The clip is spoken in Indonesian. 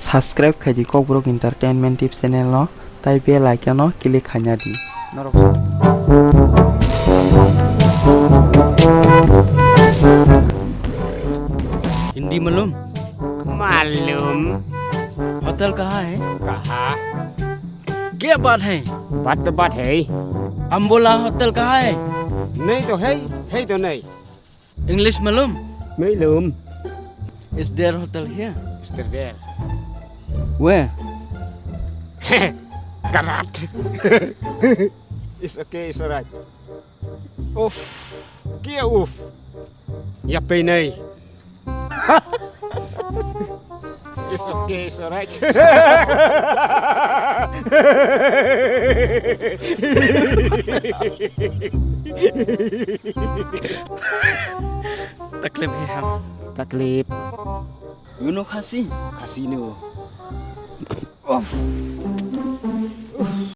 subscribe khaji Kokbrok Entertainment Tip channel no tai bell icon no click khanya di norok Hindi मालूम मालूम। होटल कहाँ है कहा क्या बात है बात तो बात है। हम बोला होटल कहाँ है नहीं तो है तो नहीं इंग्लिश मालूम मालूम। Is there hotel here Mr. There. Where Karat. It's okay, it's alright. Uff. Kia uff. Ya pay nay. It's okay, it's alright. तकलीफ है हम Taklip. यू नो खासी Casino. Uff.